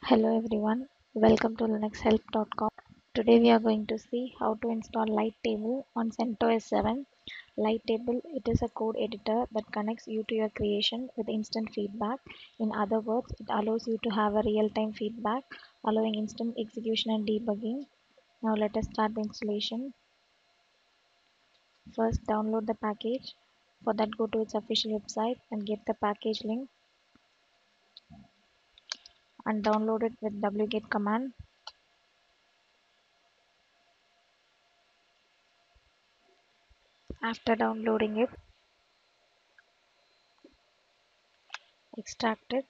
Hello everyone, welcome to linuxhelp.com. Today we are going to see how to install Lighttable on CentOS 7. Lighttable, it is a code editor that connects you to your creation with instant feedback. In other words, it allows you to have a real-time feedback, allowing instant execution and debugging. Now let us start the installation. First, download the package. For that, go to its official website and get the package link and download it with wget command. After downloading it, extract it.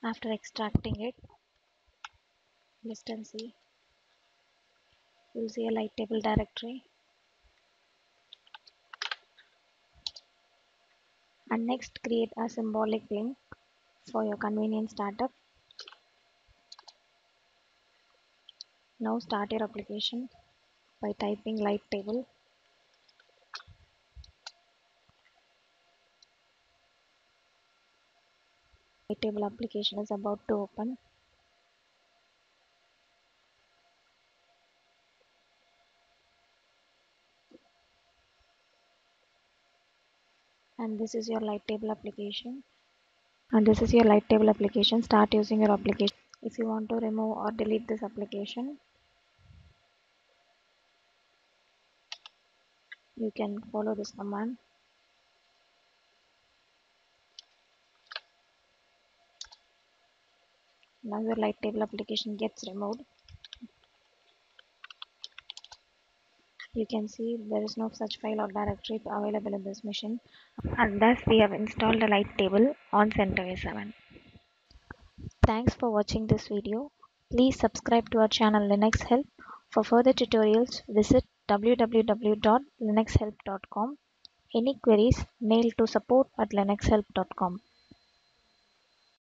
After extracting it, list and see. You'll see a Lighttable directory. And next, create a symbolic link for your convenient startup. Now start your application by typing Lighttable. Lighttable application is about to open. And this is your Lighttable application. Start using your application. If you want to remove or delete this application, you can follow this command. Now your Lighttable application gets removed. You can see there is no such file or directory available in this machine. And thus we have installed a Lighttable on CentOS 7. Thanks for watching this video. Please subscribe to our channel Linux Help. For further tutorials, visit www.linuxhelp.com. Any queries, mail to support@linuxhelp.com.